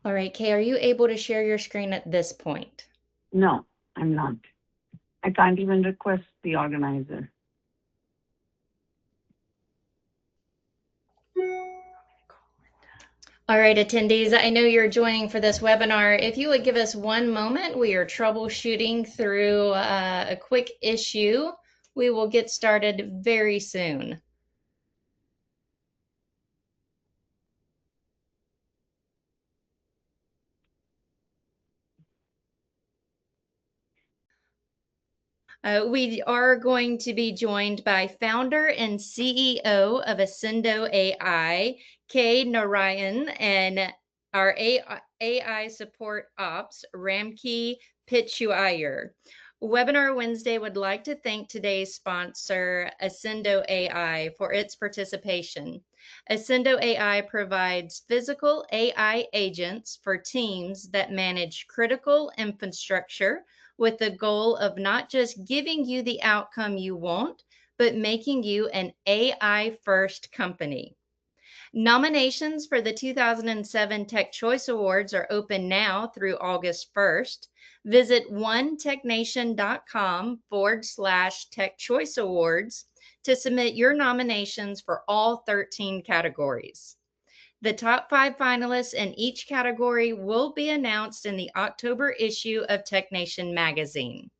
All right, Kay, are you able to share your screen at this point? No, I'm not. I can't even request the organizer. All right, attendees, I know you're joining for this webinar. If you would give us one moment, we are troubleshooting through a quick issue. We will get started very soon. We are going to be joined by founder and CEO of Ascendo AI, Kay Narayanan, and our AI support ops, Ramki Pitchuiyer. Webinar Wednesday would like to thank today's sponsor, Ascendo AI, for its participation. Ascendo AI provides physical AI agents for teams that manage critical infrastructure with the goal of not just giving you the outcome you want, but making you an AI first company. Nominations for the 2007 Tech Choice Awards are open now through August 1st. Visit onetechnation.com/Tech Choice Awards to submit your nominations for all 13 categories. The top 5 finalists in each category will be announced in the October issue of TechNation magazine.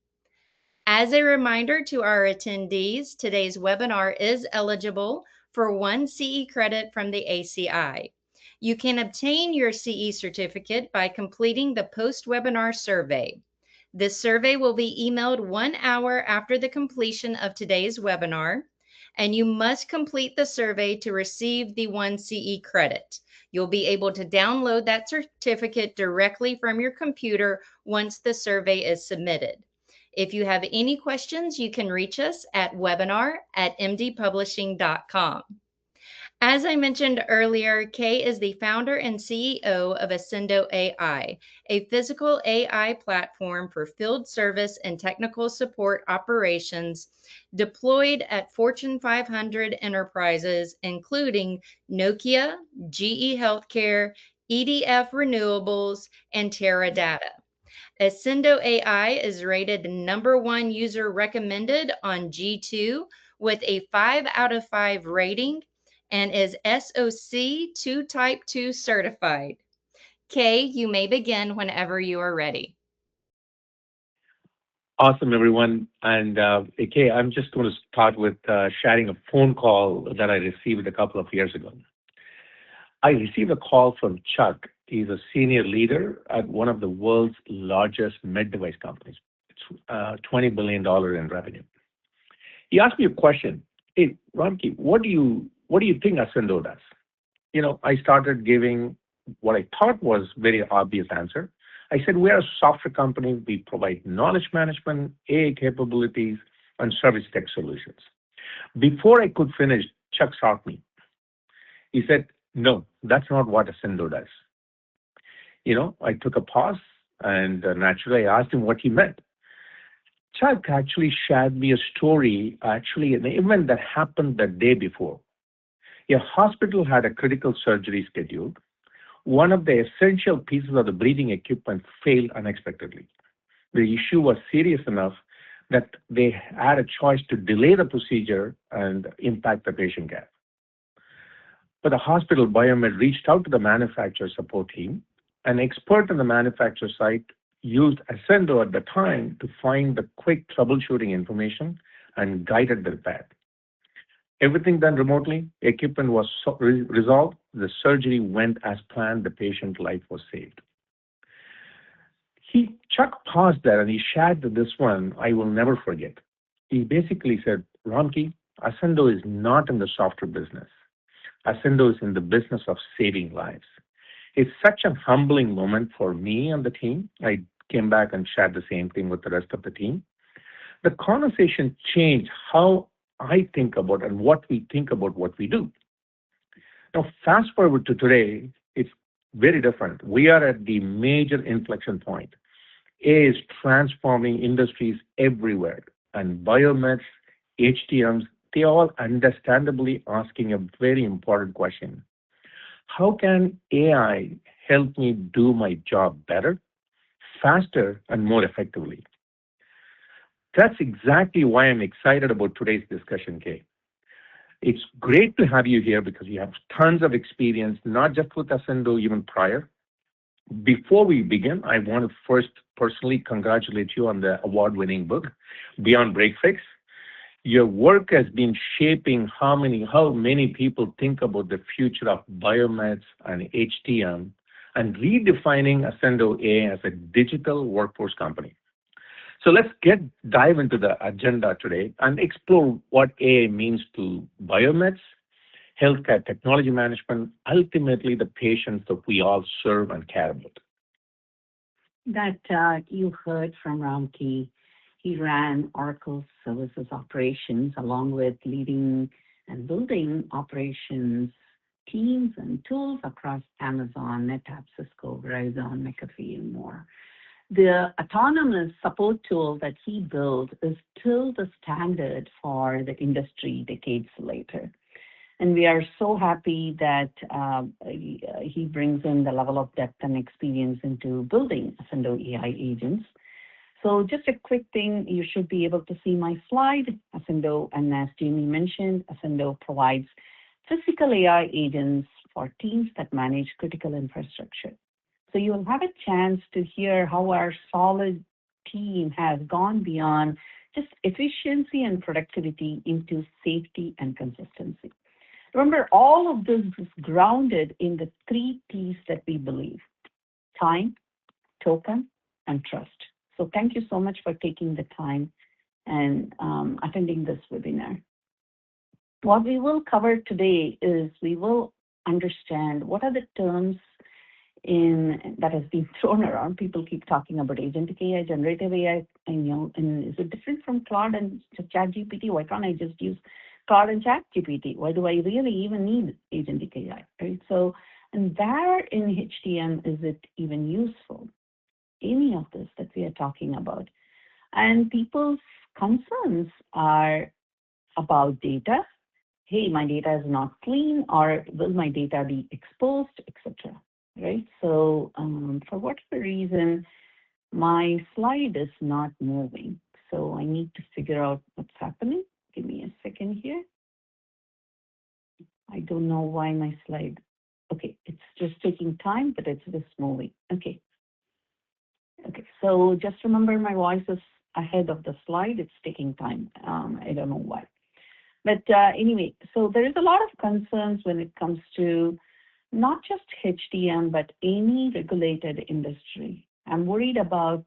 As a reminder to our attendees, today's webinar is eligible for 1 CE credit from the ACI. You can obtain your CE certificate by completing the post-webinar survey. This survey will be emailed 1 hour after the completion of today's webinar, and you must complete the survey to receive the 1 CE credit. You'll be able to download that certificate directly from your computer once the survey is submitted. If you have any questions, you can reach us at webinar@mdpublishing.com. As I mentioned earlier, Kay is the founder and CEO of Ascendo AI, a physical AI platform for field service and technical support operations deployed at Fortune 500 enterprises, including Nokia, GE Healthcare, EDF Renewables, and Teradata. Ascendo AI is rated #1 user recommended on G2 with a 5 out of 5 rating and is SOC 2 Type 2 certified. Kay, you may begin whenever you are ready. Awesome, everyone. And Kay, I'm just going to start with sharing a phone call that I received a couple of years ago. I received a call from Chuck. He's a senior leader at one of the world's largest med device companies. It's $20 billion in revenue. He asked me a question. Hey, Ramki, what do you think Ascendo does? You know, I started giving what I thought was very obvious answer. I said, we're a software company. We provide knowledge management, AI capabilities, and service tech solutions. Before I could finish, Chuck stopped me. He said, no, that's not what Ascendo does. You know, I took a pause and naturally I asked him what he meant. Chuck actually shared me a story, actually an event that happened the day before. A hospital had a critical surgery scheduled. One of the essential pieces of the breathing equipment failed unexpectedly. The issue was serious enough that they had a choice to delay the procedure and impact the patient care. But the hospital biomed reached out to the manufacturer support team. An expert on the manufacturer site used Ascendo at the time to find the quick troubleshooting information and guided the repair. Everything done remotely, equipment was resolved, the surgery went as planned, the patient's life was saved. Chuck paused there and he shared this one I will never forget. He basically said, Ramki, Ascendo is not in the software business. Ascendo is in the business of saving lives. It's such a humbling moment for me and the team. I came back and shared the same thing with the rest of the team. The conversation changed how I think about and what we think about what we do. Now, fast forward to today, it's very different. We are at the major inflection point. AI is transforming industries everywhere, and biomeds, HTMs, they all understandably asking a very important question. How can AI help me do my job better, faster, and more effectively. That's exactly why I'm excited about today's discussion, Kay. It's great to have you here because you have tons of experience, not just with Ascendo, even prior. Before we begin, I want to first personally congratulate you on the award-winning book, Beyond Break Fix. Your work has been shaping how many people think about the future of biomeds and HTM and redefining Ascendo AI as a digital workforce company. So let's dive into the agenda today and explore what AI means to biomeds, healthcare technology management, ultimately the patients that we all serve and care about. That you heard from Ramki. He ran Oracle Services Operations along with leading and building operations teams and tools across Amazon, NetApp, Cisco, Verizon, McAfee, and more. The autonomous support tool that he built is still the standard for the industry decades later. And we are so happy that he brings in the level of depth and experience into building Ascendo AI agents. So just a quick thing, you should be able to see my slide. Ascendo, and as Jamie mentioned, Ascendo provides physical AI agents for teams that manage critical infrastructure. So you'll have a chance to hear how our solid team has gone beyond just efficiency and productivity into safety and consistency. Remember, all of this is grounded in the 3 T's that we believe: time, token, and trust. So thank you so much for taking the time and attending this webinar. What we will cover today is we will understand what are the terms that has been thrown around. People keep talking about agentic AI, generative AI, and is it different from Claude and ChatGPT? Why can't I just use Claude and ChatGPT? Why do I really even need agentic AI, right? So, and where in HTM is it even useful? Any of this that we are talking about. And people's concerns are about data. Hey, my data is not clean, or will my data be exposed, etc. Right? So for whatever reason, my slide is not moving. So I need to figure out what's happening. Give me a second here. I don't know why my slide. Okay, it's just taking time, but it's just moving. Okay. Okay, so just remember my voice is ahead of the slide. It's taking time. I don't know why. But anyway, so there is a lot of concerns when it comes to not just HTM, but any regulated industry. I'm worried about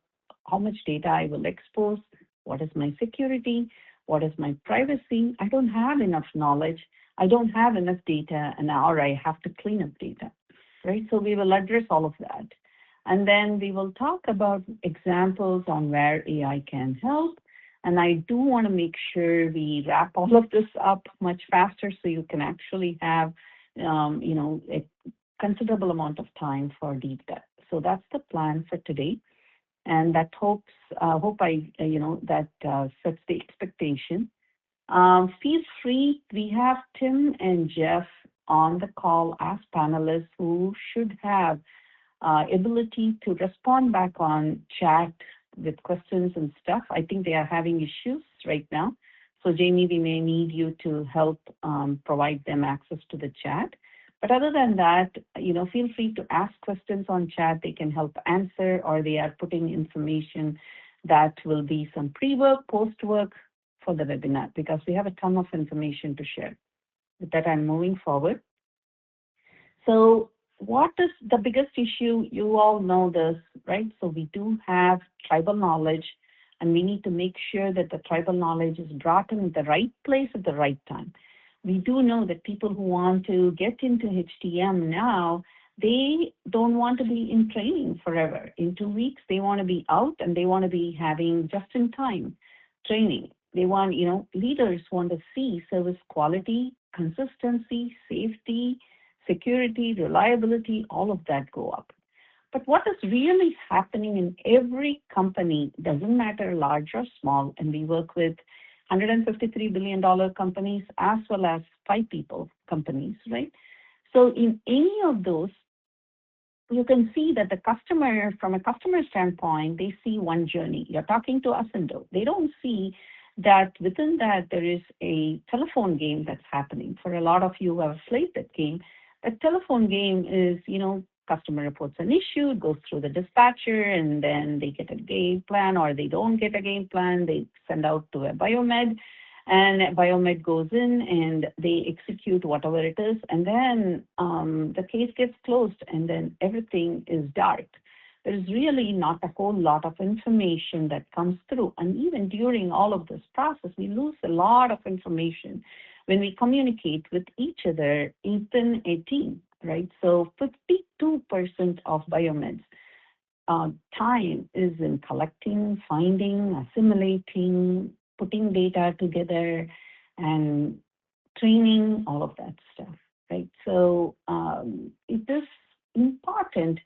how much data I will expose, what is my security, what is my privacy. I don't have enough knowledge. I don't have enough data, or I have to clean up data, right? So we will address all of that. And then we will talk about examples on where AI can help. And I do want to make sure we wrap all of this up much faster so you can actually have, a considerable amount of time for deep dive. So that's the plan for today. And that hope that sets the expectation. Feel free, we have Tim and Jeff on the call as panelists who should have ability to respond back on chat with questions and stuff. I think they are having issues right now. So Jamie, we may need you to help provide them access to the chat. But other than that, feel free to ask questions on chat. They can help answer, or they are putting information that will be some pre-work, post-work for the webinar, because we have a ton of information to share. With that, I'm moving forward. So what is the biggest issue? You all know this, right? So we do have tribal knowledge, and we need to make sure that the tribal knowledge is brought in at the right place at the right time. We do know that people who want to get into HTM now, they don't want to be in training forever. In 2 weeks, they want to be out, and they want to be having just-in-time training. They want, leaders want to see service quality, consistency, safety, security, reliability, all of that go up. But what is really happening in every company, doesn't matter large or small, and we work with $153 billion companies as well as 5 people companies, right? So in any of those, you can see that the customer, from a customer standpoint, they see one journey. You're talking to Ascendo. They don't see that within that there is a telephone game that's happening. For a lot of you who have played that game, a telephone game is, customer reports an issue, it goes through the dispatcher, and then they get a game plan, or they don't get a game plan. They send out to a biomed, and biomed goes in and they execute whatever it is, and then the case gets closed, and then everything is dark. There's really not a whole lot of information that comes through. And even during all of this process, we lose a lot of information when we communicate with each other within a team, right? So 52% of biomeds time is in collecting, finding, assimilating, putting data together, and training, all of that stuff, right? So it is important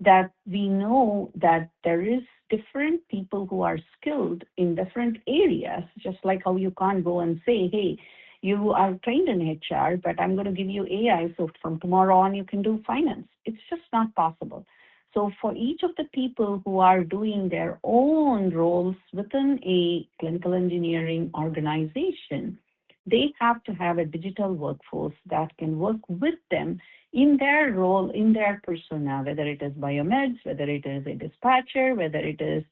that we know that there is different people who are skilled in different areas, just like how you can't go and say, hey, you are trained in HR, but I'm going to give you AI, so from tomorrow on you can do finance. It's just not possible. So for each of the people who are doing their own roles within a clinical engineering organization, they have to have a digital workforce that can work with them in their role, in their persona, whether it is biomeds, whether it is a dispatcher, whether it is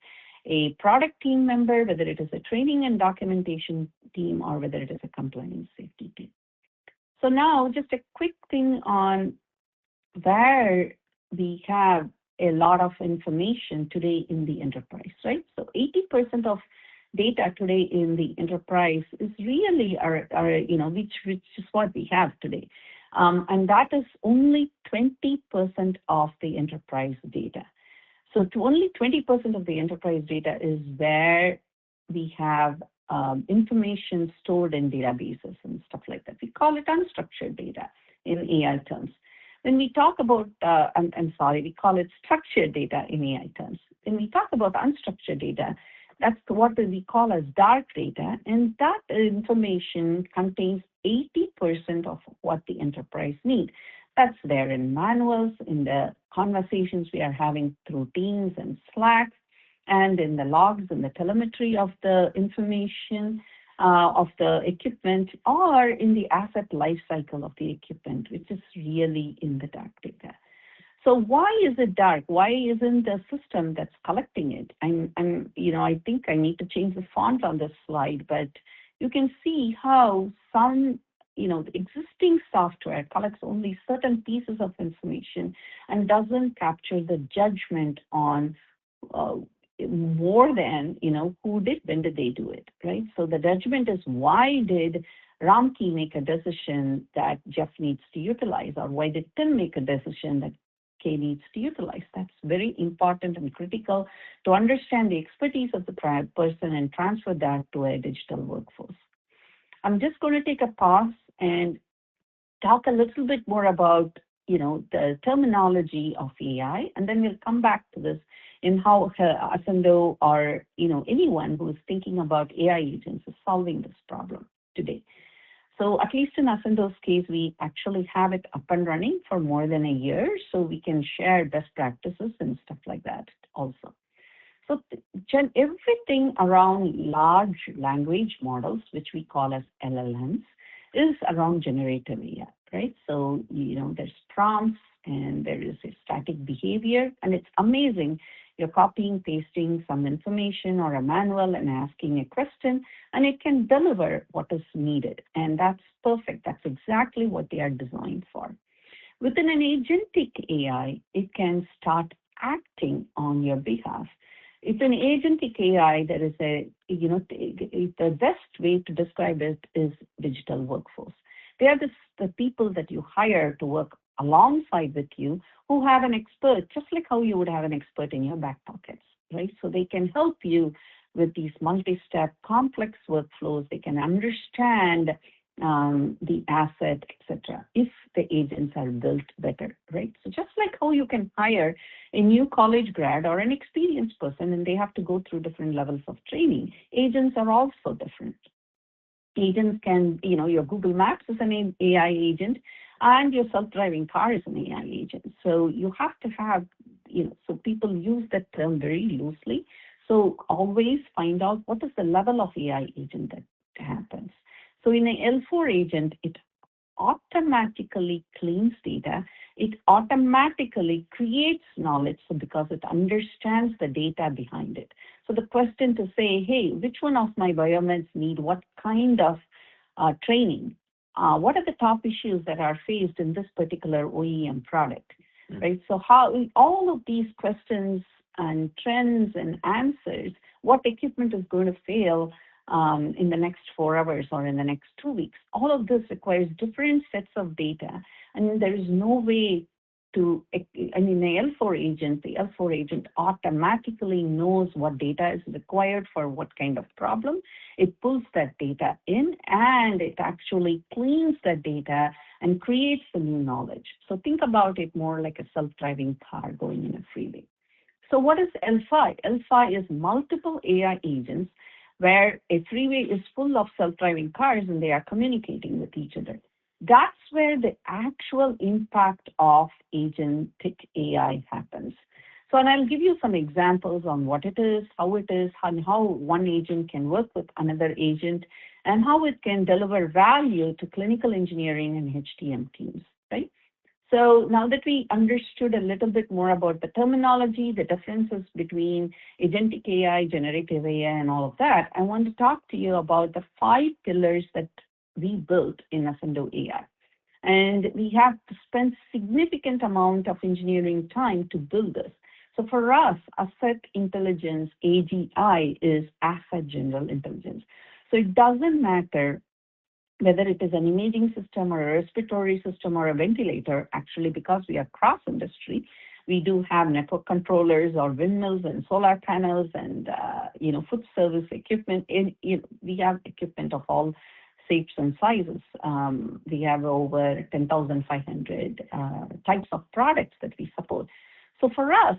a product team member, whether it is a training and documentation team, or whether it is a compliance safety team. So now just a quick thing on where we have a lot of information today in the enterprise, right? So 80% of data today in the enterprise is really which is what we have today. And that is only 20% of the enterprise data. So to only 20% of the enterprise data is where we have information stored in databases and stuff like that. We call it unstructured data in AI terms. When we talk about, we call it structured data in AI terms. When we talk about unstructured data, that's what we call as dark data, and that information contains 80% of what the enterprise needs. That's there in manuals, in the conversations we are having through Teams and Slack, and in the logs and the telemetry of the information of the equipment, or in the asset life cycle of the equipment, which is really in the dark data. So why is it dark? Why isn't the system that's collecting it? I think I need to change the font on this slide, but you can see how some, the existing software collects only certain pieces of information and doesn't capture the judgment on more than, who did, when did they do it, right? So the judgment is, why did Ramki make a decision that Jeff needs to utilize, or why did Tim make a decision that Kay needs to utilize? That's very important and critical to understand the expertise of the person and transfer that to a digital workforce. I'm just going to take a pause and talk a little bit more about, the terminology of AI, and then we'll come back to this in how Ascendo or, anyone who is thinking about AI agents is solving this problem today. So at least in Ascendo's case, we actually have it up and running for more than a year, so we can share best practices and stuff like that also. So everything around large language models, which we call as LLMs, is around generative AI, right? So, there's prompts and there is a static behavior, and it's amazing. You're copying, pasting some information or a manual and asking a question, and it can deliver what is needed. And that's perfect. That's exactly what they are designed for. Within an agentic AI, it can start acting on your behalf. It's an agentic AI that is the best way to describe it is digital workforce. They are the people that you hire to work alongside with you, who have an expert, just like how you would have an expert in your back pockets, right? So they can help you with these multi-step complex workflows. They can understand the asset, etc., if the agents are built better, right? So just like how you can hire a new college grad or an experienced person, and they have to go through different levels of training, agents are also different. Agents can, your Google Maps is an AI agent, And your self-driving car is an AI agent. So you have to have, so people use that term very loosely. So always find out what is the level of AI agent that happens. So in an L4 agent, it automatically cleans data. It automatically creates knowledge, so because it understands the data behind it. So the question to say, hey, which one of my biomeds need what kind of training? What are the top issues that are faced in this particular OEM product, right? So how all of these questions and trends and answers, what equipment is going to fail in the next 4 hours or in the next 2 weeks. All of this requires different sets of data, and there is no way to, the L4 agent, the L4 agent automatically knows what data is required for what kind of problem. It pulls that data in, and it actually cleans that data and creates the new knowledge. So think about it more like a self-driving car going in a freeway. So what is L5? L5 is multiple AI agents where a freeway is full of self-driving cars and they are communicating with each other. That's where the actual impact of agentic AI happens. So, and I'll give you some examples on what it is, and how one agent can work with another agent, and how it can deliver value to clinical engineering and HTM teams, right? So now that we understood a little bit more about the terminology, the differences between agentic AI, generative AI, and all of that, I want to talk to you about the 5 pillars that we built in Ascendo AI. And we have to spend significant amount of engineering time to build this. So for us, asset intelligence, AGI, is asset general intelligence. So it doesn't matter whether it is an imaging system or a respiratory system or a ventilator. Actually, because we are cross-industry, we do have network controllers or windmills and solar panels and food service equipment. We have equipment of all shapes and sizes. We have over 10,500 types of products that we support. So for us,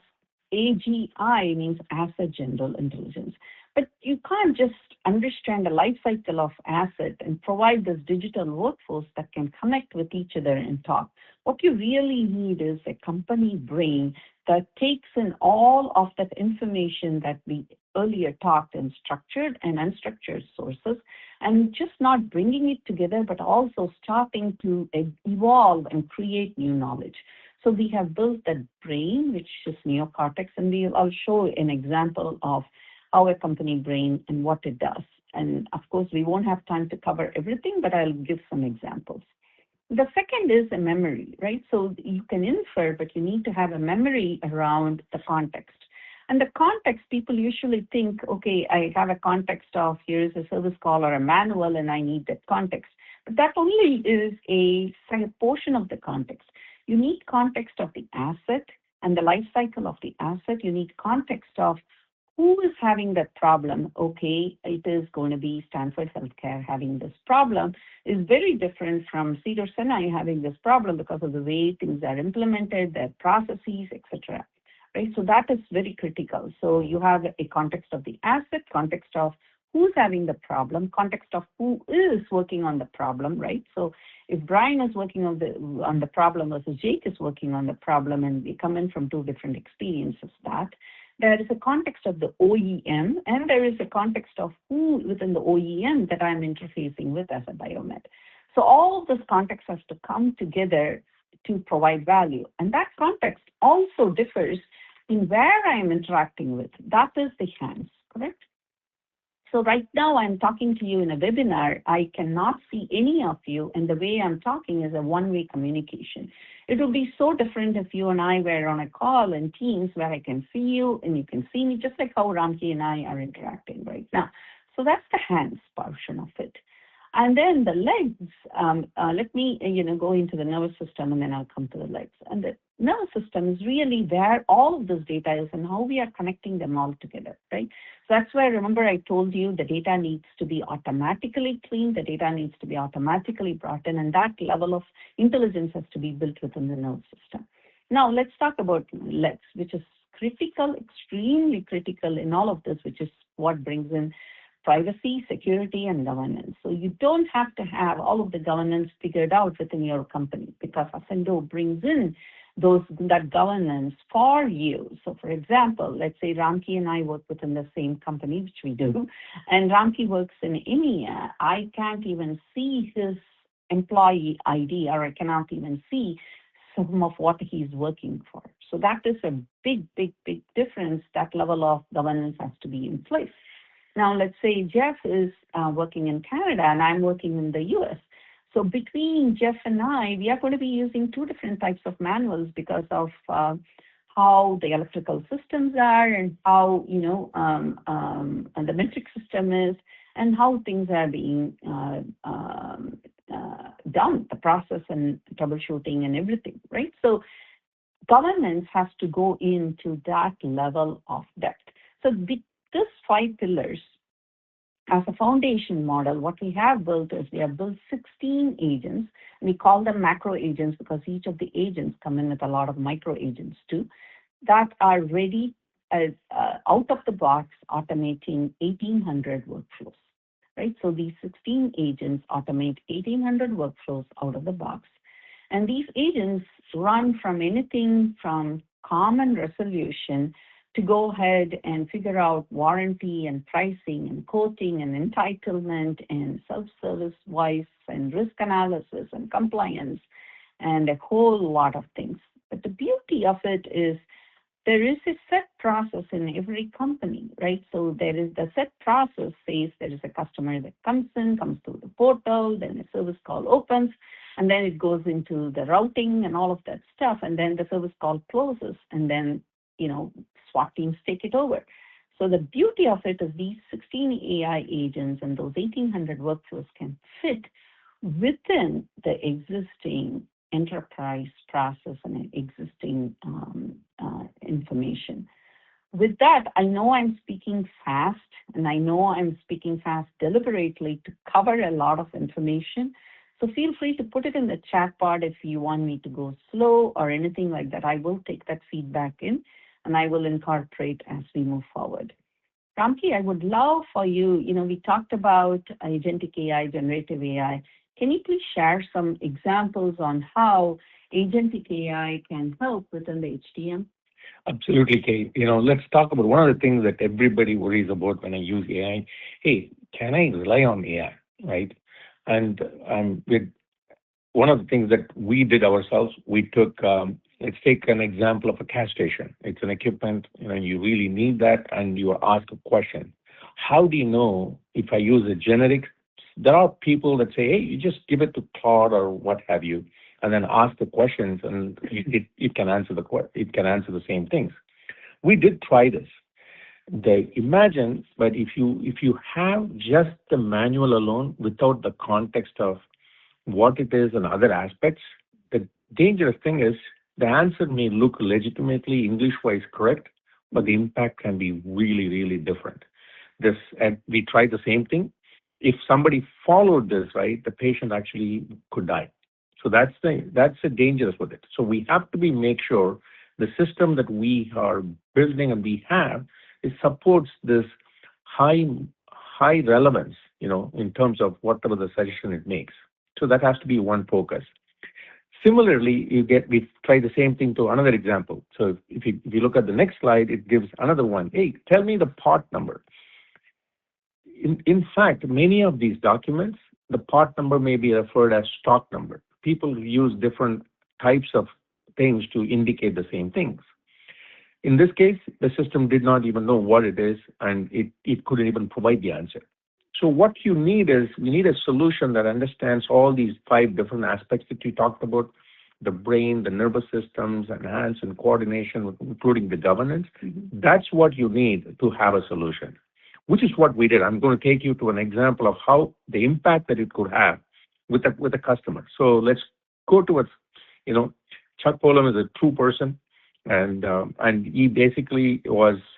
AGI means asset general intelligence. But you can't just understand the life cycle of asset and provide this digital workforce that can connect with each other and talk. What you really need is a company brain that takes in all of that information that we earlier talked in structured and unstructured sources, and just not bringing it together, but also starting to evolve and create new knowledge. So we have built that brain, which is neocortex, and I'll show an example of our company brain and what it does. And of course, we won't have time to cover everything, but I'll give some examples. The second is a memory, right? So you can infer, but you need to have a memory around the context. And the context, people usually think, okay, I have a context of here's a service call or a manual and I need that context. But that only is a portion of the context. You need context of the asset and the life cycle of the asset. You need context of who is having that problem. Okay, it is going to be Stanford Healthcare having this problem is very different from Cedars-Sinai having this problem because of the way things are implemented, their processes, etc. Right? So that is very critical. So you have a context of the asset, context of who's having the problem, context of who is working on the problem, right? So if Brian is working on the problem versus Jake is working on the problem, and we come in from 2 different experiences, that there is a context of the OEM, and there is a context of who within the OEM that I'm interfacing with as a biomed. So all of this context has to come together to provide value. And that context also differs in where I am interacting with. That is the hands, correct? So right now I'm talking to you in a webinar. I cannot see any of you, and the way I'm talking is a one-way communication. It would be so different if you and I were on a call in Teams where I can see you and you can see me, just like how Ramki and I are interacting right now. So that's the hands portion of it. And then the legs, let me go into the nervous system and then I'll come to the legs. And the nervous system is really where all of this data is and how we are connecting them all together, right? So that's why, remember, I told you the data needs to be automatically cleaned, the data needs to be automatically brought in, and that level of intelligence has to be built within the nervous system. Now, let's talk about legs, which is critical, extremely critical in all of this, which is what brings in privacy, security, and governance. So you don't have to have all of the governance figured out within your company, because Ascendo brings in that governance for you. So for example, let's say Ramki and I work within the same company, which we do, and Ramki works in EMEA. I can't even see his employee ID, or I cannot even see some of what he's working for. So that is a big, big, big difference. That level of governance has to be in place. Now, let's say Jeff is working in Canada and I'm working in the US. So between Jeff and I, we are going to be using two different types of manuals because of how the electrical systems are, and how, and the metric system is, and how things are being done, the process and troubleshooting and everything, right? So governance has to go into that level of depth. So this 5 pillars, as a foundation model, what we have built is we have built 16 agents. We call them macro agents because each of the agents come in with a lot of micro agents too, that are ready out of the box automating 1,800 workflows, right? So these 16 agents automate 1,800 workflows out of the box. And these agents run from anything from common resolution to go ahead and figure out warranty and pricing and quoting and entitlement and self-service voice and risk analysis and compliance and a whole lot of things. But the beauty of it is there is a set process in every company, right? So there is the set process says there is a customer that comes through the portal, then a service call opens, and then it goes into the routing and all of that stuff, and then the service call closes, and then, SWAT teams take it over. So the beauty of it is these 16 AI agents and those 1,800 workflows can fit within the existing enterprise process and existing information. With that, I know I'm speaking fast, and I know I'm speaking fast deliberately to cover a lot of information. So feel free to put it in the chat pod if you want me to go slow or anything like that. I will take that feedback in, and I will incorporate as we move forward. Ramki, I would love for you, we talked about agentic AI, generative AI. Can you please share some examples on how agentic AI can help within the HTM? Absolutely, Kate. Let's talk about one of the things that everybody worries about when I use AI. Hey, can I rely on AI, right? And with one of the things that we did ourselves, we took, let's take an example of a cash station. It's an equipment, you really need that, and you are asked a question. How do you know if I use a generic? There are people that say, hey, you just give it to Claude or what have you, and then ask the questions, and it can answer the same things. We did try this. Imagine, but if you have just the manual alone without the context of what it is and other aspects, the dangerous thing is the answer may look legitimately English-wise correct, but the impact can be really, really different. And we tried the same thing. If somebody followed this, right, the patient actually could die. So that's the dangerous with it. So we have to make sure the system that we are building and we have, it supports this high relevance, in terms of whatever the suggestion it makes. So that has to be one focus. Similarly, we try the same thing to another example. So if you look at the next slide, it gives another one. Hey, tell me the part number. In fact, many of these documents, the part number may be referred as stock number. People use different types of things to indicate the same things. In this case, the system did not even know what it is, and it couldn't even provide the answer. So what you need is, we need a solution that understands all these 5 different aspects that you talked about, the brain, the nervous systems, and hands, and coordination, including the governance. Mm-hmm. That's what you need to have a solution, which is what we did. I'm going to take you to an example of how the impact that it could have with a customer. So let's go to Chuck Polam is a true person, and he basically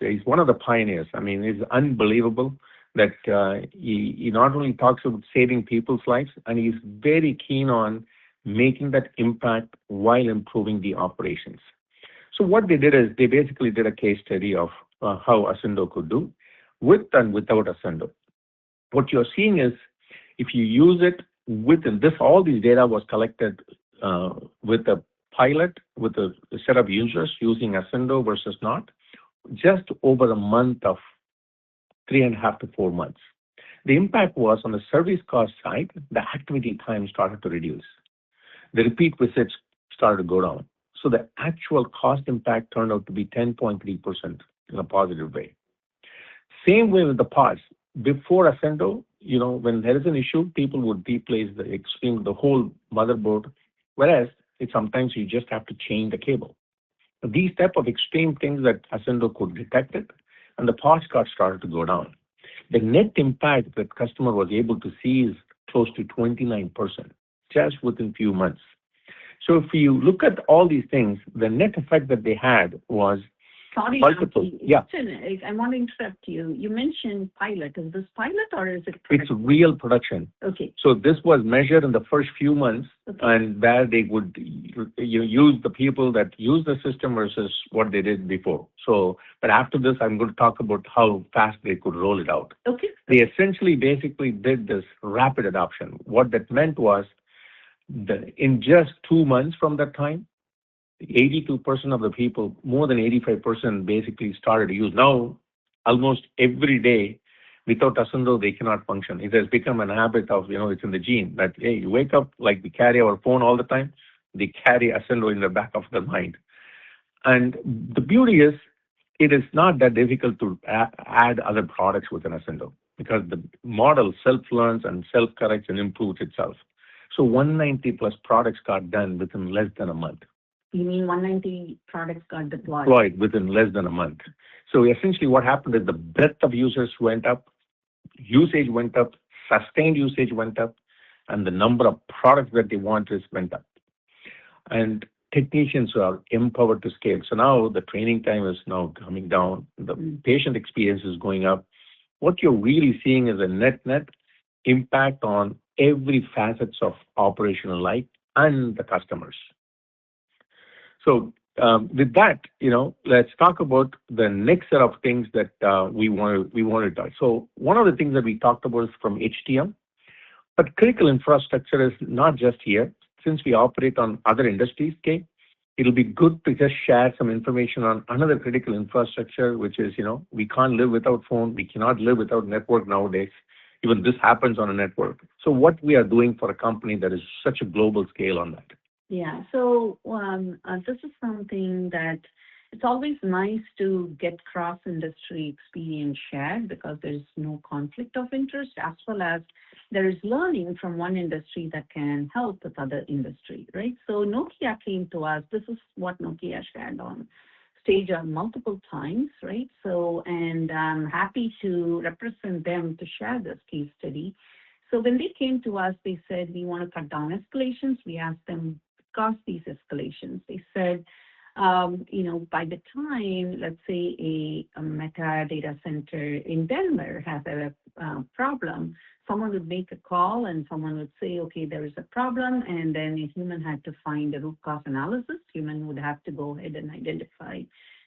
he's one of the pioneers. I mean, it's unbelievable that he not only talks about saving people's lives, and he's very keen on making that impact while improving the operations. So what they did is they basically did a case study of how Ascendo could do with and without Ascendo. What you're seeing is if you use it within this, all these data was collected with a pilot, with a set of users using Ascendo versus not, just over a month of 3.5 to 4 months. The impact was on the service cost side, the activity time started to reduce. The repeat visits started to go down. So the actual cost impact turned out to be 10.3% in a positive way. Same way with the parts. Before Ascendo, when there is an issue, people would replace the whole motherboard, whereas sometimes you just have to change the cable. These type of extreme things that Ascendo could detect it, and the parts cost started to go down. The net impact that customer was able to see is close to 29%, just within few months. So if you look at all these things, the net effect that they had was Sorry, multiple. Ramki. Yeah. I want to interrupt you. You mentioned pilot. Is this pilot or is it It's production? real production. Okay. So this was measured in the first few months, Okay. and where they would use the people that use the system versus what they did before. So, but after this, I'm going to talk about how fast they could roll it out. Okay. They essentially basically did this rapid adoption. What that meant was in just 2 months from that time, 82% of the people, more than 85% basically started to use. Now, almost every day, without Ascendo, they cannot function. It has become an habit of, it's in the gene that, hey, you wake up, like we carry our phone all the time, they carry Ascendo in the back of their mind. And the beauty is, it is not that difficult to add other products within Ascendo because the model self-learns and self-corrects and improves itself. So 190 plus products got done within less than a month. You mean 190 products got deployed? Deployed within less than a month. So essentially what happened is the breadth of users went up, usage went up, sustained usage went up, and the number of products that they wanted went up. And technicians are empowered to scale. So now the training time is now coming down. The patient experience is going up. What you're really seeing is a net impact on every facets of operational life and the customers. So with that, let's talk about the next set of things that we want to do. So one of the things that we talked about is from HTM, but critical infrastructure is not just here. Since we operate on other industries, it'll be good to just share some information on another critical infrastructure, which is, we can't live without phone. We cannot live without network nowadays. Even this happens on a network. So what we are doing for a company that is such a global scale on that. Yeah. So this is something that it's always nice to get cross-industry experience shared because there's no conflict of interest, as well as there is learning from one industry that can help with other industry, right? So Nokia came to us. This is what Nokia shared on stage on multiple times, right? So, and I'm happy to represent them to share this case study. So when they came to us, they said, we want to cut down escalations. We asked them, cost these escalations. They said, by the time, let's say a Meta data center in Denver has a problem, someone would make a call and someone would say, okay, there is a problem. And then a human had to find a root cause analysis. Human would have to go ahead and identify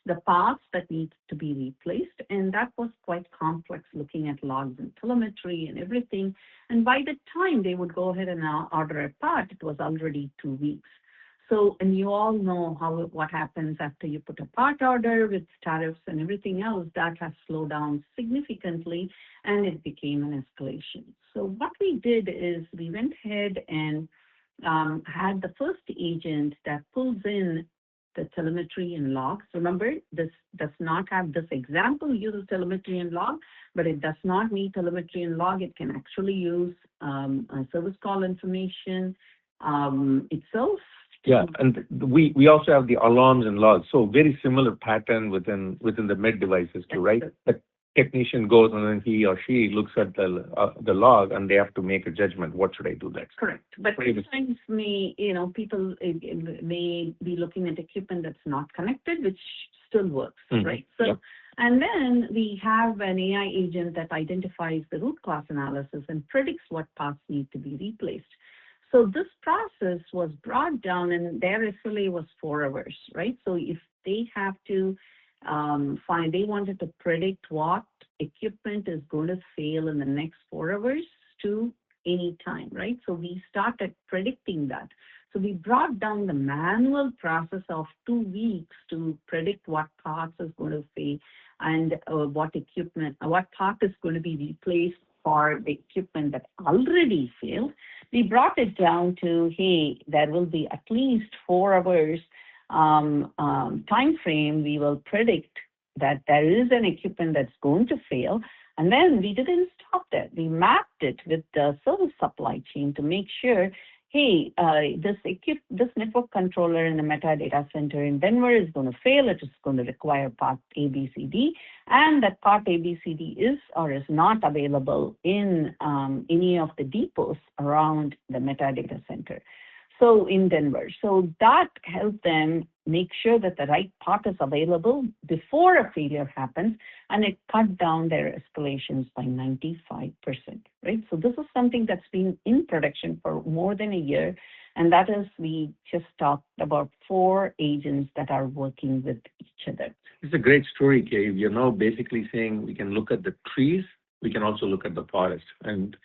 the parts that need to be replaced. And that was quite complex, looking at logs and telemetry and everything. And by the time they would go ahead and order a part, it was already 2 weeks. So, and you all know what happens after you put a part order with tariffs and everything else. That has slowed down significantly, and it became an escalation. So what we did is we went ahead and had the first agent that pulls in the telemetry and logs. Remember, this does not have this example uses telemetry and log, but it does not need telemetry and log. It can actually use service call information itself. Yeah, and we also have the alarms and logs. So very similar pattern within the med devices too, right? The technician goes and then he or she looks at the log and they have to make a judgment. What should I do next? Correct. But sometimes people may be looking at equipment that's not connected, which still works, right? So, yeah. And then we have an AI agent that identifies the root cause analysis and predicts what parts need to be replaced. So this process was brought down, and their SLA was 4 hours, right? So if they have to they wanted to predict what equipment is going to fail in the next 4 hours to any time, right? So we started predicting that. So we brought down the manual process of 2 weeks to predict what parts is going to fail and what part is going to be replaced for the equipment that already failed. We brought it down to, hey, there will be at least 4 hours time frame. We will predict that there is an equipment that's going to fail. And then we didn't stop there. We mapped it with the service supply chain to make sure, hey, this network controller in the metadata center in Denver is going to fail. It is going to require part A, B, C, D, and that part A, B, C, D is or is not available in any of the depots around the metadata center. So in Denver. So that helped them make sure that the right part is available before a failure happens, and it cut down their escalations by 95%, right? So this is something that's been in production for more than a year, and that is, we just talked about 4 agents that are working with each other. It's a great story, Kay. You're now basically saying we can look at the trees, we can also look at the forest, and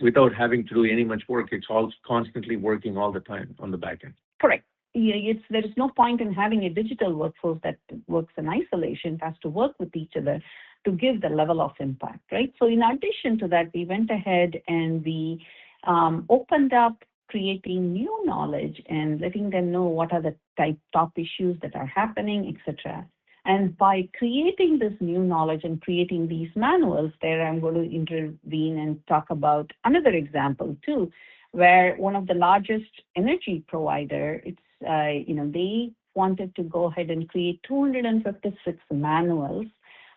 without having to do any much work, it's all constantly working all the time on the back end. Correct. Yeah, there is no point in having a digital workforce that works in isolation. It has to work with each other to give the level of impact, right? So in addition to that, we went ahead and we opened up creating new knowledge and letting them know what are the top issues that are happening, etc. And by creating this new knowledge and creating these manuals, there I'm going to intervene and talk about another example too, where one of the largest energy provider, they wanted to go ahead and create 256 manuals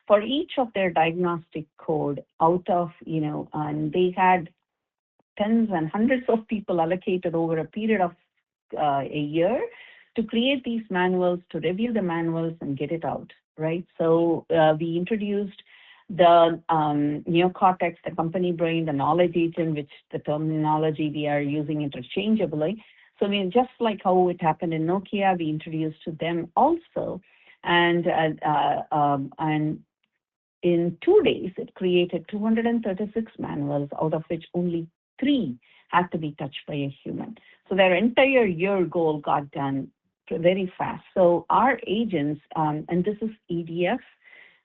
for each of their diagnostic code out of, and they had tens and hundreds of people allocated over a period of a year to create these manuals, to review the manuals and get it out, right? So we introduced the neocortex, the company brain, the knowledge agent, which the terminology we are using interchangeably. So just like how it happened in Nokia, we introduced to them also. And in 2 days, it created 236 manuals, out of which only 3 had to be touched by a human. So their entire year goal got done very fast. So our agents, and this is EDF,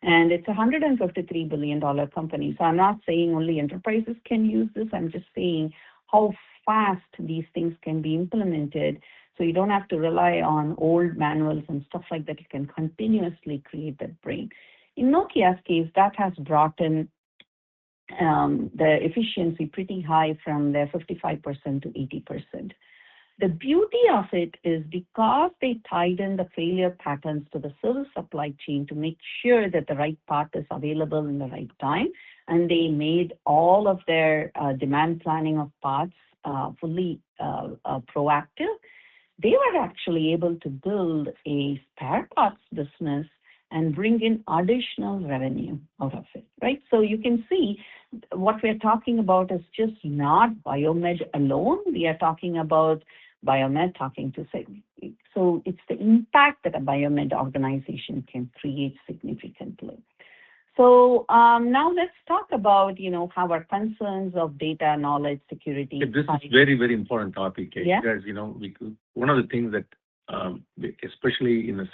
and it's a $153 billion company. So I'm not saying only enterprises can use this. I'm just saying how fast these things can be implemented. So you don't have to rely on old manuals and stuff like that. You can continuously create that brain. In Nokia's case, that has brought in the efficiency pretty high from their 55% to 80%. The beauty of it is because they tied in the failure patterns to the service supply chain to make sure that the right part is available in the right time, and they made all of their demand planning of parts fully proactive, they were actually able to build a spare parts business and bring in additional revenue out of it, right? So you can see what we're talking about is just not biomed alone. We are talking about biomed talking to Segment. So it's the impact that a biomed organization can create significantly. So now let's talk about, how our concerns of data, knowledge, security. This is very, very important topic, Kate. Yeah. Because, one of the things that, especially in the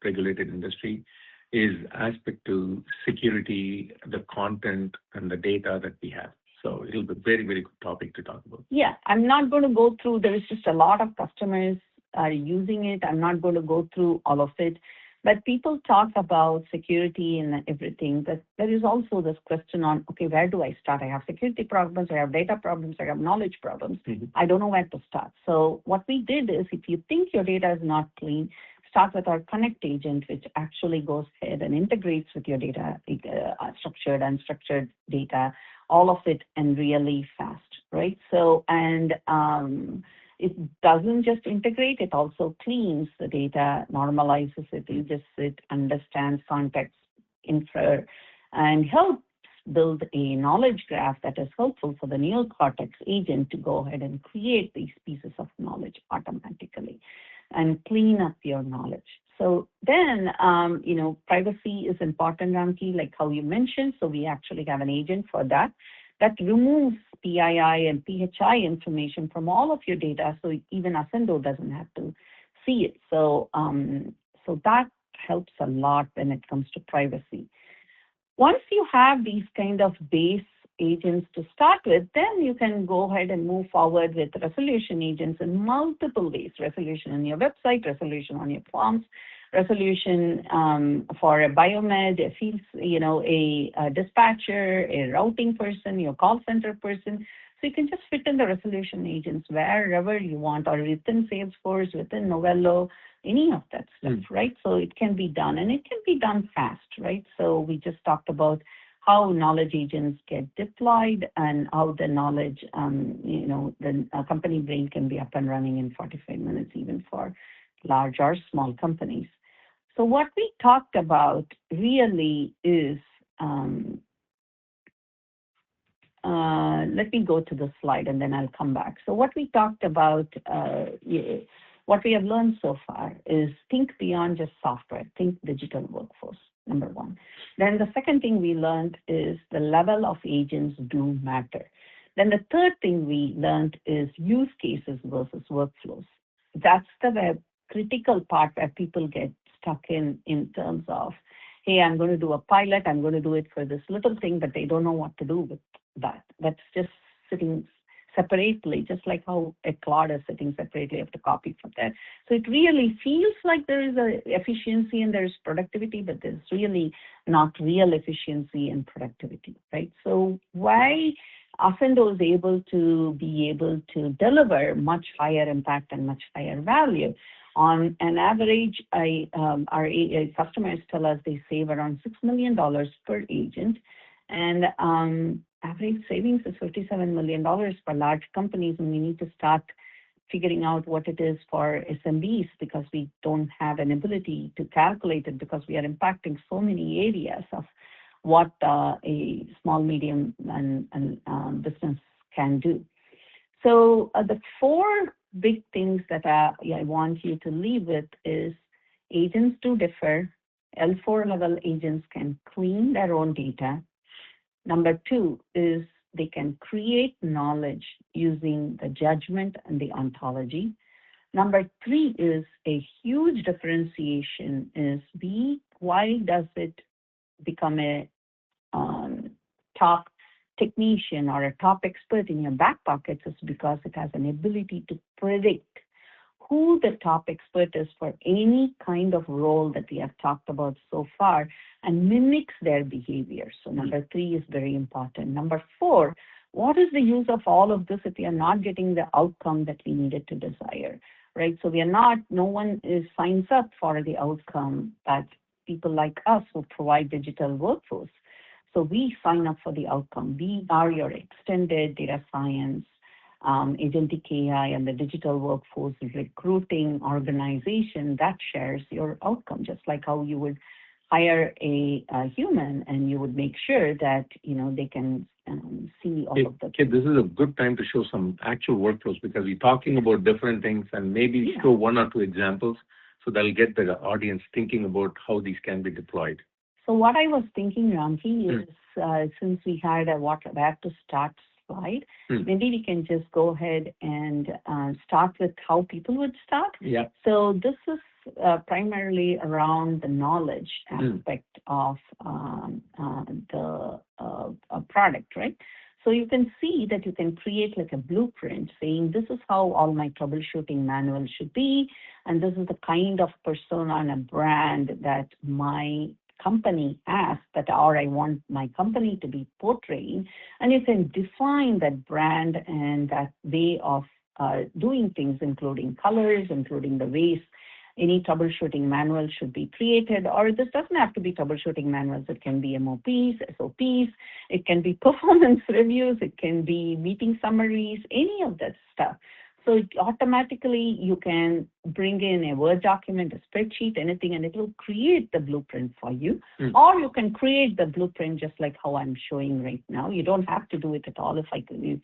regulated industry, is aspect to security, the content, and the data that we have. So it'll be a very, very good topic to talk about. Yeah, I'm not going to go through, there is just a lot of customers are using it. I'm not going to go through all of it. But people talk about security and everything, but there is also this question on, okay, where do I start? I have security problems, I have data problems, I have knowledge problems. Mm-hmm. I don't know where to start. So what we did is, if you think your data is not clean, start with our Connect agent, which actually goes ahead and integrates with your data, structured, unstructured data, all of it, and really fast, right? So, and it doesn't just integrate, it also cleans the data, normalizes it, uses it, understands context, infer, and helps build a knowledge graph that is helpful for the neocortex agent to go ahead and create these pieces of knowledge automatically and clean up your knowledge. So Then, privacy is important, Ramki, like how you mentioned. So we actually have an agent for that removes PII and PHI information from all of your data, so even Ascendo doesn't have to see it. So, so that helps a lot when it comes to privacy. Once you have these kind of base agents to start with, then you can go ahead and move forward with resolution agents in multiple ways. Resolution on your website, resolution on your forms, resolution for a biomed, a field, a dispatcher, a routing person, your call center person. So you can just fit in the resolution agents wherever you want, or within Salesforce, within Novello, any of that stuff, right? So it can be done, and it can be done fast, right? So we just talked about how knowledge agents get deployed and how the knowledge, the company brain can be up and running in 45 minutes, even for large or small companies. So what we talked about really is, let me go to the slide and then I'll come back. So what we talked about, what we have learned so far is think beyond just software, think digital workforce, number one. Then the second thing we learned is the level of agents do matter. Then the third thing we learned is use cases versus workflows. That's the critical part where people get stuck in terms of, hey, I'm going to do a pilot, I'm going to do it for this little thing, but they don't know what to do with that. That's just sitting separately, just like how a cloud is sitting separately. You have to copy from there. So it really feels like there is a efficiency and there is productivity, but there's really not real efficiency and productivity, right? So why Ascendo is able to deliver much higher impact and much higher value. On an average, our customers tell us they save around $6 million per agent, and average savings is $57 million for large companies, and we need to start figuring out what it is for SMBs because we don't have an ability to calculate it because we are impacting so many areas of what a small, medium, and business can do. So the four big things that I want you to leave with is agents do differ. L4 level agents can clean their own data. Number two is they can create knowledge using the judgment and the ontology. Number three is a huge differentiation is why does it become a top technician or a top expert in your back pockets is because it has an ability to predict who the top expert is for any kind of role that we have talked about so far and mimics their behavior. So number three is very important. Number four, what is the use of all of this if we are not getting the outcome that we needed to desire, right? So no one signs up for the outcome that people like us who provide digital workforce. So we sign up for the outcome. We are your extended data science, agentic AI, and the digital workforce recruiting organization that shares your outcome, just like how you would hire a human and you would make sure that they can see all of the. Okay, this is a good time to show some actual workflows because we're talking about different things and maybe show one or two examples so that'll get the audience thinking about how these can be deployed. So what I was thinking, Ramki, is since we had where to start slide, maybe we can just go ahead and start with how people would start. Yeah. So this is primarily around the knowledge aspect of the product, right? So you can see that you can create like a blueprint saying this is how all my troubleshooting manual should be, and this is the kind of persona and a brand that my company has or I want my company to be portraying, and you can define that brand and that way of doing things, including colors, including the ways any troubleshooting manual should be created, or this doesn't have to be troubleshooting manuals. It can be MOPs, SOPs, it can be performance reviews, it can be meeting summaries, any of that stuff. So automatically you can bring in a Word document, a spreadsheet, anything, and it will create the blueprint for you. Or you can create the blueprint just like how I'm showing right now. You don't have to do it at all if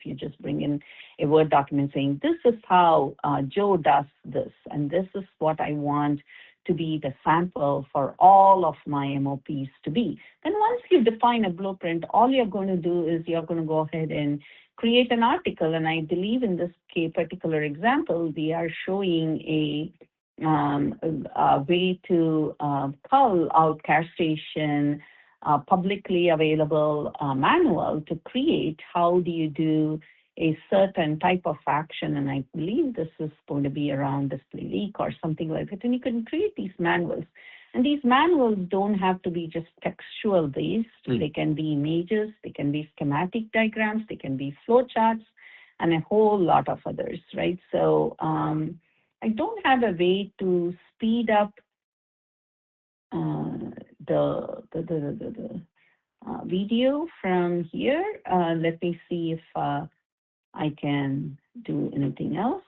you just bring in a Word document saying, this is how Joe does this, and this is what I want to be the sample for all of my MOPs to be. Then once you define a blueprint, all you're going to do is you're going to go ahead and create an article. And I believe in this particular example, we are showing a way to call out care station publicly available manual to create how do you do a certain type of action. And I believe this is going to be around display leak or something like that. And you can create these manuals. And these manuals don't have to be just textual based. They can be images, they can be schematic diagrams, they can be flow charts, and a whole lot of others, right? So I don't have a way to speed up the video from here. Let me see if I can do anything else.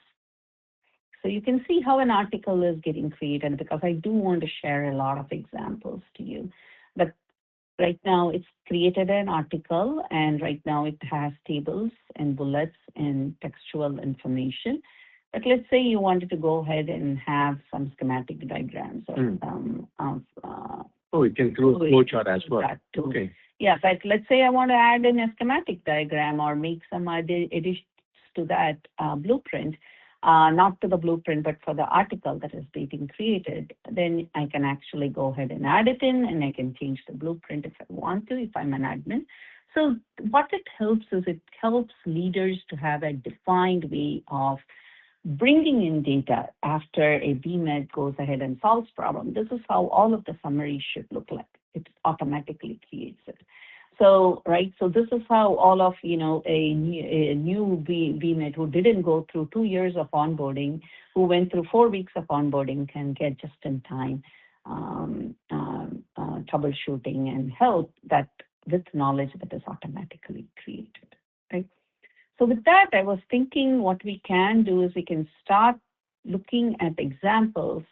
So you can see how an article is getting created, because I do want to share a lot of examples to you. But right now it's created an article, and right now it has tables and bullets and textual information. But let's say you wanted to go ahead and have some schematic diagrams or some it can do a flow chart as well. Okay. Yeah, but let's say I want to add in a schematic diagram or make some additions to that blueprint, not to the blueprint, but for the article that is being created, then I can actually go ahead and add it in, and I can change the blueprint if I want to, if I'm an admin. So what it helps is it helps leaders to have a defined way of bringing in data after a BMed goes ahead and solves problem. This is how all of the summaries should look like. It automatically creates it. So, right, so this is how all of, a new BMed who didn't go through 2 years of onboarding, who went through 4 weeks of onboarding, can get just in time troubleshooting and help that with knowledge that is automatically created, right? So with that, I was thinking what we can do is we can start looking at examples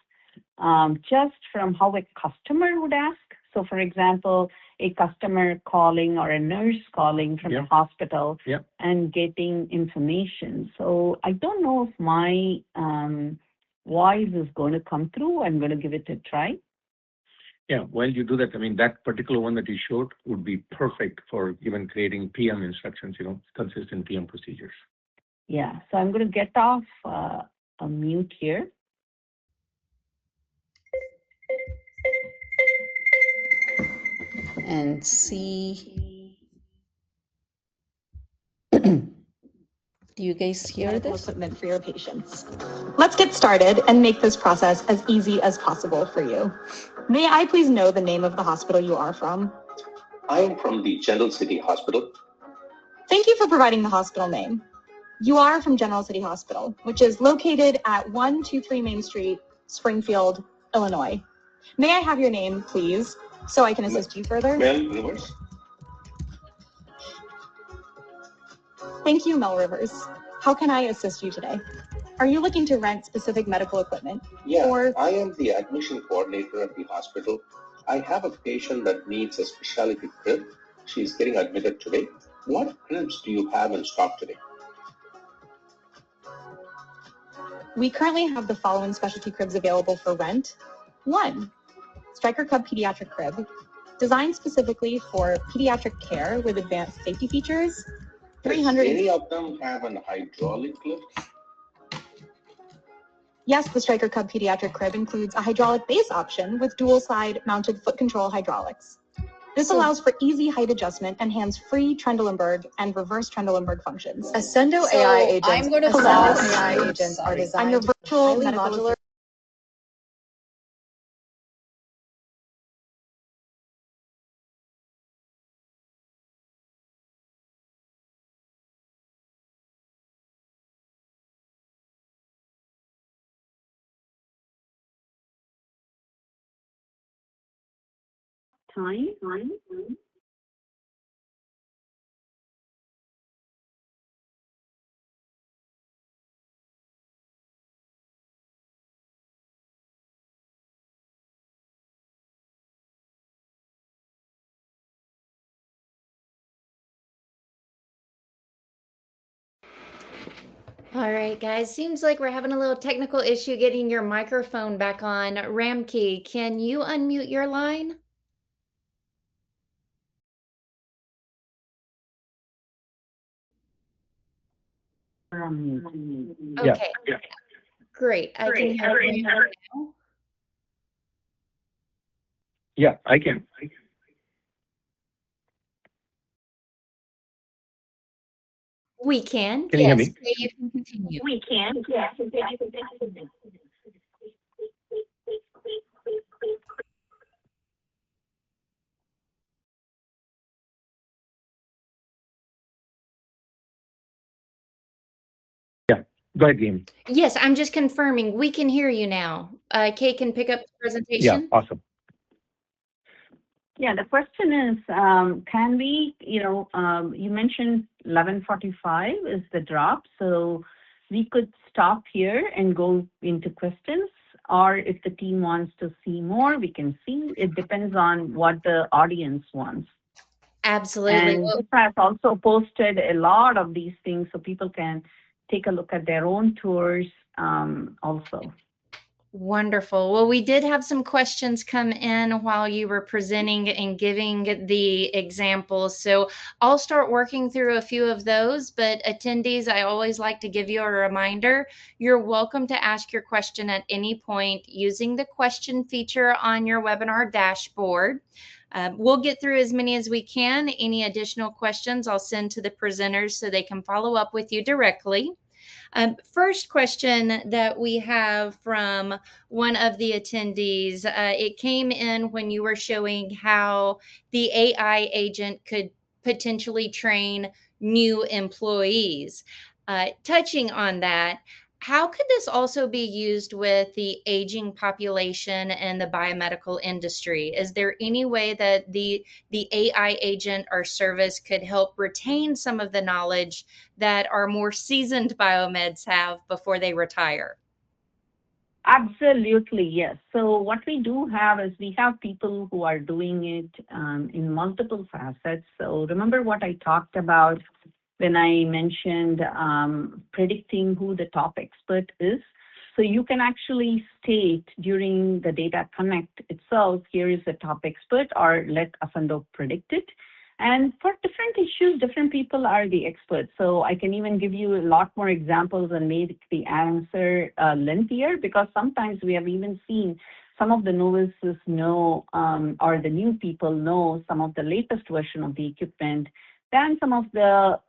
just from how a customer would ask. So for example, a customer calling or a nurse calling from the hospital and getting information. So I don't know if my voice is going to come through. I'm going to give it a try. Yeah, while you do that, I mean, that particular one that you showed would be perfect for even creating PM instructions, consistent PM procedures. Yeah, so I'm going to get off a mute here. And see, do you guys hear this? Equipment for your patients. Let's get started and make this process as easy as possible for you. May I please know the name of the hospital you are from? I am from the General City Hospital. Thank you for providing the hospital name. You are from General City Hospital, which is located at 123 Main Street, Springfield, Illinois. May I have your name, please, so I can assist you further? Mel Rivers. Thank you, Mel Rivers. How can I assist you today? Are you looking to rent specific medical equipment? Yeah, I am the admission coordinator at the hospital. I have a patient that needs a specialty crib. She's getting admitted today. What cribs do you have in stock today? We currently have the following specialty cribs available for rent. 1, Stryker Cub Pediatric Crib, designed specifically for pediatric care with advanced safety features. 300. Does any of them have an hydraulic lift? Yes, the Stryker Cub Pediatric Crib includes a hydraulic base option with dual side mounted foot control hydraulics. This allows for easy height adjustment and hands-free Trendelenburg and reverse Trendelenburg functions. Ascendo AI agents. I'm going to AI agents are designed. I'm your virtual medical modular. Time. All right, guys. Seems like we're having a little technical issue getting your microphone back on. Ramki, can you unmute your line? Yeah. Okay, great. I can hear you now. Yeah, I can. We can. Can you hear Yes. me? Okay, you can continue. We can. Yes. Yeah. Go ahead, Game. Yes, I'm just confirming. We can hear you now. Kay can pick up the Yeah, presentation. awesome. Yeah, the question is, can we, you mentioned 11:45 is the drop, so we could stop here and go into questions, or if the team wants to see more, we can see. It depends on what the audience wants. Absolutely. And this has also posted a lot of these things so people can take a look at their own tours also. Wonderful. Well, we did have some questions come in while you were presenting and giving the examples. So I'll start working through a few of those. But attendees, I always like to give you a reminder. You're welcome to ask your question at any point using the question feature on your webinar dashboard. We'll get through as many as we can. Any additional questions I'll send to the presenters so they can follow up with you directly. First question that we have from one of the attendees, it came in when you were showing how the AI agent could potentially train new employees. Touching on that, how could this also be used with the aging population and the biomedical industry? Is there any way that the AI agent or service could help retain some of the knowledge that our more seasoned biomeds have before they retire? Absolutely, yes. So what we do have is we have people who are doing it in multiple facets. So remember what I talked about when I mentioned predicting who the top expert is. So you can actually state during the data connect itself, here is the top expert, or let Ascendo predict it. And for different issues, different people are the experts. So I can even give you a lot more examples and make the answer lengthier, because sometimes we have even seen some of the novices know, or the new people know some of the latest version of the equipment than some of the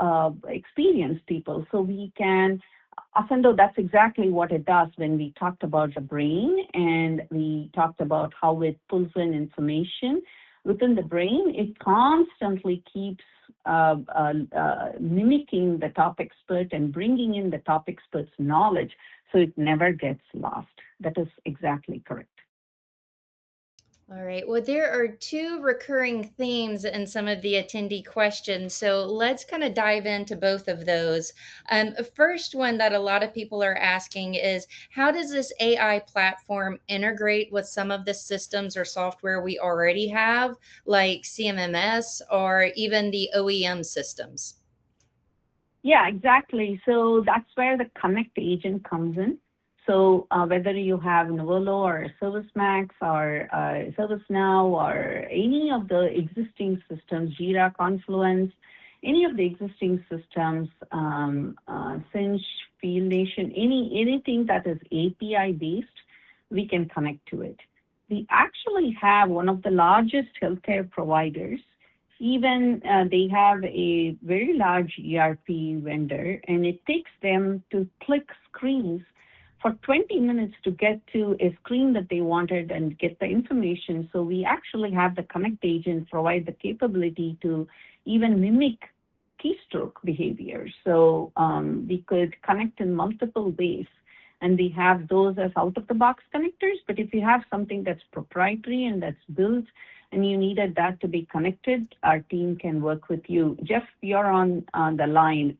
experienced people. So we can, Ascendo, that's exactly what it does when we talked about the brain and we talked about how it pulls in information within the brain. It constantly keeps mimicking the top expert and bringing in the top expert's knowledge, so it never gets lost. That is exactly correct. All right. Well, there are two recurring themes in some of the attendee questions. So let's kind of dive into both of those. First one that a lot of people are asking is, how does this AI platform integrate with some of the systems or software we already have, like CMMS or even the OEM systems? Yeah, exactly. So that's where the Connect agent comes in. So whether you have Novolo or ServiceMax or ServiceNow or any of the existing systems, Jira, Confluence, any of the existing systems, Cinch, FieldNation, anything that is API based, we can connect to it. We actually have one of the largest healthcare providers. Even they have a very large ERP vendor, and it takes them to click screens for 20 minutes to get to a screen that they wanted and get the information. So we actually have the Connect agent provide the capability to even mimic keystroke behavior. So we could connect in multiple ways. And we have those as out-of-the-box connectors. But if you have something that's proprietary and that's built and you needed that to be connected, our team can work with you. Jeff, you're on the line.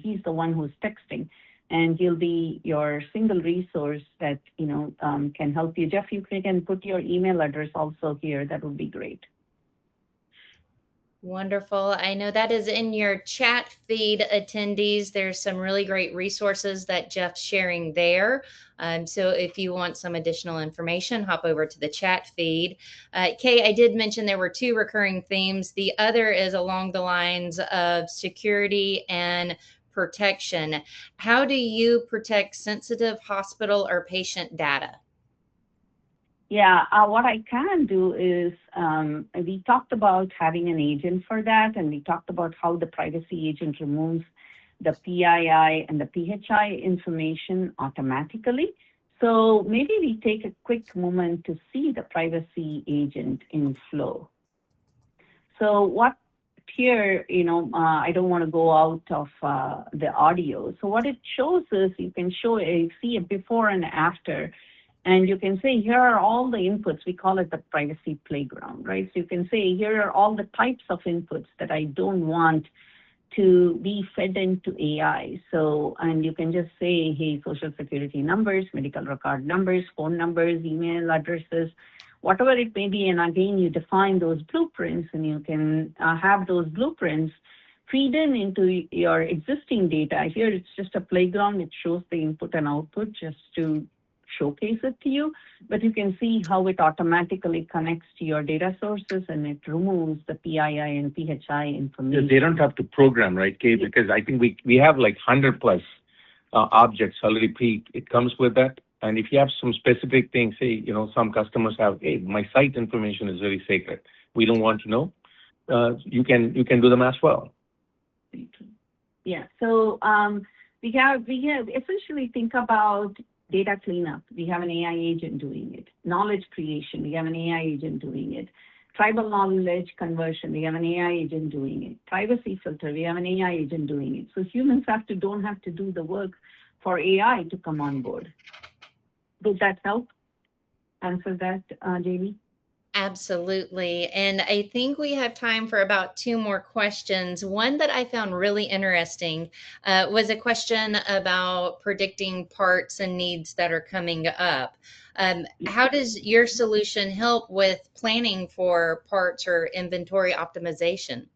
He's the one who's texting. And he'll be your single resource that can help you. Jeff, you can put your email address also here. That would be great. Wonderful. I know that is in your chat feed, attendees. There's some really great resources that Jeff's sharing there. So if you want some additional information, hop over to the chat feed. Kay, I did mention there were two recurring themes. The other is along the lines of security and protection. How do you protect sensitive hospital or patient data? Yeah, what I can do is we talked about having an agent for that, and we talked about how the privacy agent removes the PII and the PHI information automatically. So maybe we take a quick moment to see the privacy agent in flow. So what here, I don't want to go out of the audio. So what it shows is you can see a before and after. And you can say, here are all the inputs. We call it the privacy playground, right? So you can say, here are all the types of inputs that I don't want to be fed into AI. So, and you can just say, hey, social security numbers, medical record numbers, phone numbers, email addresses, whatever it may be. And again, you define those blueprints, and you can have those blueprints feed into your existing data. Here, it's just a playground. It shows the input and output just to showcase it to you, but you can see how it automatically connects to your data sources, and it removes the PII and PHI information. They don't have to program, right, Kay? Because I think we have like 100 plus objects already it comes with that. And if you have some specific things, say, some customers have, hey, my site information is very sacred. We don't want to know. You can do them as well. Yeah. So we have essentially think about data cleanup. We have an AI agent doing it. Knowledge creation. We have an AI agent doing it. Tribal knowledge conversion. We have an AI agent doing it. Privacy filter. We have an AI agent doing it. So humans don't have to do the work for AI to come on board. Does that help answer that, Jamie? Absolutely. And I think we have time for about two more questions. One that I found really interesting was a question about predicting parts and needs that are coming up. How does your solution help with planning for parts or inventory optimization?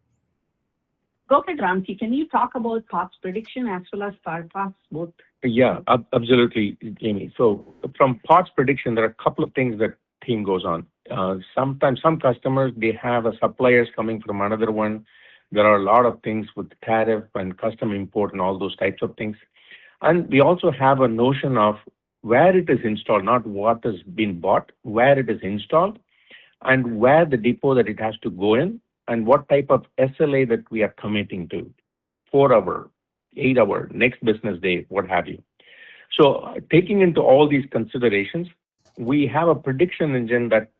Go ahead, Ramki. Can you talk about parts prediction as well as spare parts both? Yeah, absolutely, Jamie. So from parts prediction, there are a couple of things that team goes on. Sometimes some customers, they have a suppliers coming from another one. There are a lot of things with tariff and custom import and all those types of things. And we also have a notion of where it is installed, not what has been bought, where it is installed, and where the depot that it has to go in, and what type of SLA that we are committing to, 4 hour, 8 hour, next business day, what have you. So taking into all these considerations, we have a prediction engine that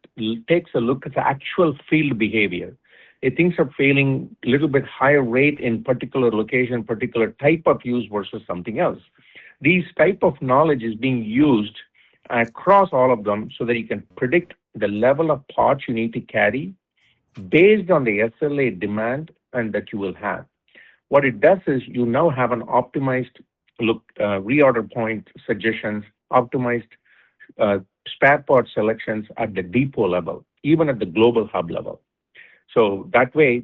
takes a look at the actual field behavior. If things are failing a little bit higher rate in particular location, particular type of use versus something else. These type of knowledge is being used across all of them so that you can predict the level of parts you need to carry based on the SLA demand and that you will have. What it does is you now have an optimized reorder point suggestions, optimized spare part selections at the depot level, even at the global hub level. So that way,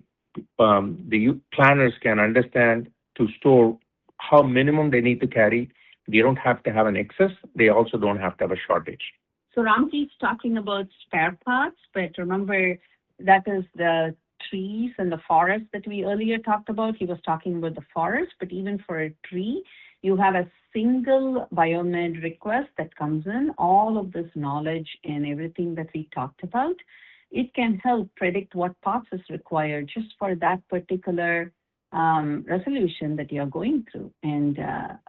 the planners can understand to store how minimum they need to carry. They don't have to have an excess. They also don't have to have a shortage. So Ramki's talking about spare parts, but remember that is the trees and the forest that we earlier talked about. He was talking about the forest, but even for a tree, you have a single biomed request that comes in, all of this knowledge and everything that we talked about. It can help predict what parts is required just for that particular resolution that you're going through. And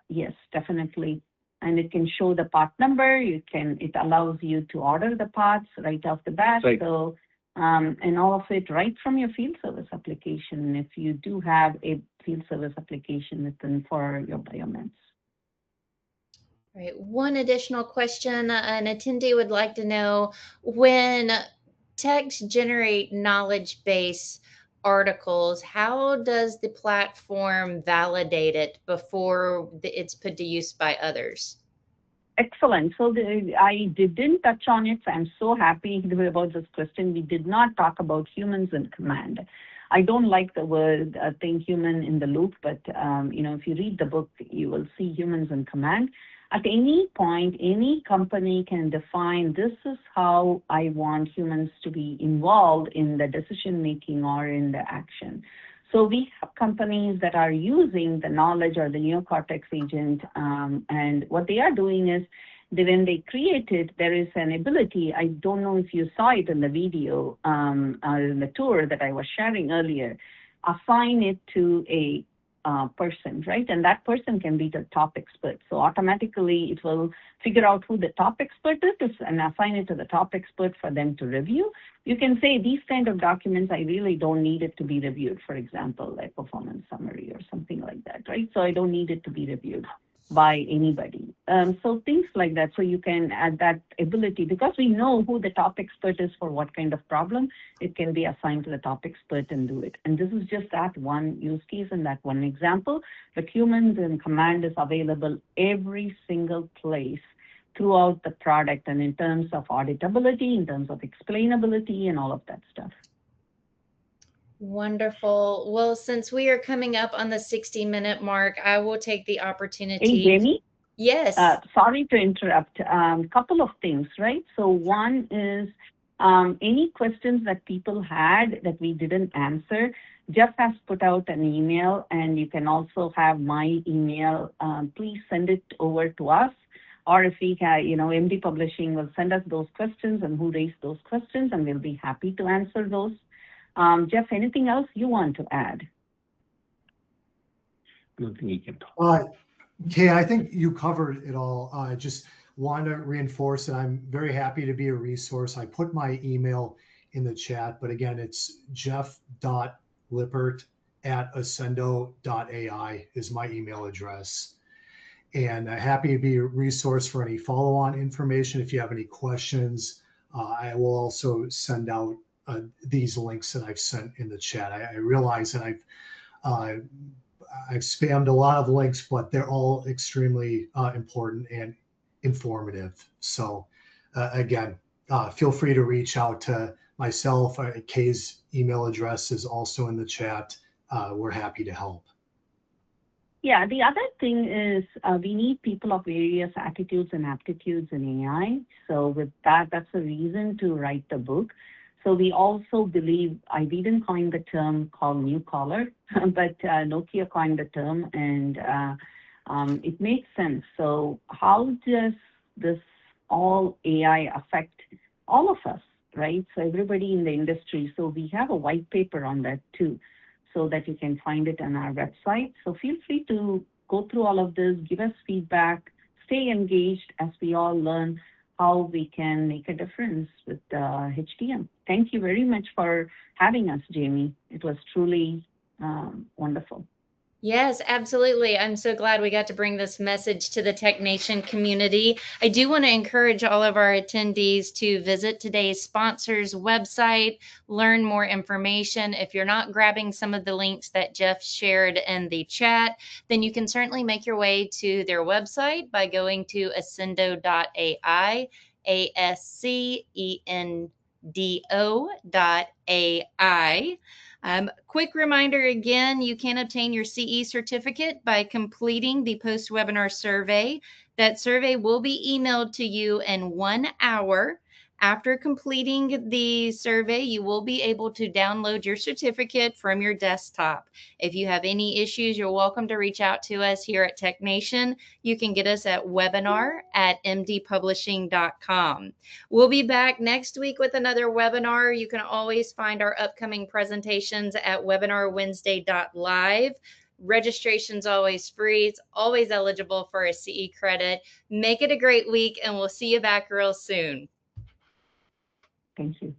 yes, definitely. And it can show the part number. It allows you to order the parts right off the bat. Right. So, and all of it right from your field service application, if you do have a field service application within for your biomeds. All right. One additional question, an attendee would like to know, when techs generate knowledge base articles, how does the platform validate it before it's put to use by others? Excellent. So I didn't touch on it. So I'm so happy about this question. We did not talk about humans in command. I don't like the word thing human in the loop, but if you read the book, you will see humans in command. At any point, any company can define, this is how I want humans to be involved in the decision making or in the action. So we have companies that are using the knowledge or the neocortex agent, and what they are doing is, when they create it, there is an ability. I don't know if you saw it in the video or in the tour that I was sharing earlier. Assign it to a person, right? And that person can be the top expert. So automatically it will figure out who the top expert is and assign it to the top expert for them to review. You can say these kind of documents, I really don't need it to be reviewed. For example, like performance summary or something like that, right? So I don't need it to be reviewed by anybody. So things like that. So you can add that ability, because we know who the top expert is for what kind of problem, it can be assigned to the top expert and do it. And this is just that one use case and that one example. But humans in command is available every single place throughout the product, and in terms of auditability, in terms of explainability, and all of that stuff. Wonderful. Well, since we are coming up on the 60-minute mark, I will take the opportunity. Hey, Jamie? Yes. Sorry to interrupt. Couple of things, right? So one is any questions that people had that we didn't answer, Jeff has put out an email, and you can also have my email. Please send it over to us. Or if we have, MD Publishing will send us those questions and who raised those questions, and we'll be happy to answer those. Jeff, anything else you want to add? I don't think he can talk. Kay, I think you covered it all. I just want to reinforce that I'm very happy to be a resource. I put my email in the chat, but again, it's jeff.lippert@ascendo.ai is my email address. And happy to be a resource for any follow-on information. If you have any questions, I will also send out these links that I've sent in the chat. I realize that I've spammed a lot of links, but they're all extremely important and informative. So again, feel free to reach out to myself. Kay's email address is also in the chat. We're happy to help. Yeah, the other thing is we need people of various attitudes and aptitudes in AI. So with that, that's a reason to write the book. So we also believe, I didn't coin the term called new collar, but Nokia coined the term, and it makes sense. So how does this all AI affect all of us, right? So everybody in the industry. So we have a white paper on that too, so that you can find it on our website. So feel free to go through all of this, give us feedback, stay engaged as we all learn how we can make a difference with HTM. Thank you very much for having us, Jamie. It was truly wonderful. Yes, absolutely. I'm so glad we got to bring this message to the TechNation community. I do want to encourage all of our attendees to visit today's sponsor's website, learn more information. If you're not grabbing some of the links that Jeff shared in the chat, then you can certainly make your way to their website by going to ascendo.ai, ASCENDO.ai. Quick reminder again, you can obtain your CE certificate by completing the post-webinar survey. That survey will be emailed to you in 1 hour. After completing the survey, you will be able to download your certificate from your desktop. If you have any issues, you're welcome to reach out to us here at TechNation. You can get us at webinar@mdpublishing.com. We'll be back next week with another webinar. You can always find our upcoming presentations at webinarwednesday.live. Registration's always free. It's always eligible for a CE credit. Make it a great week, and we'll see you back real soon. Thank you.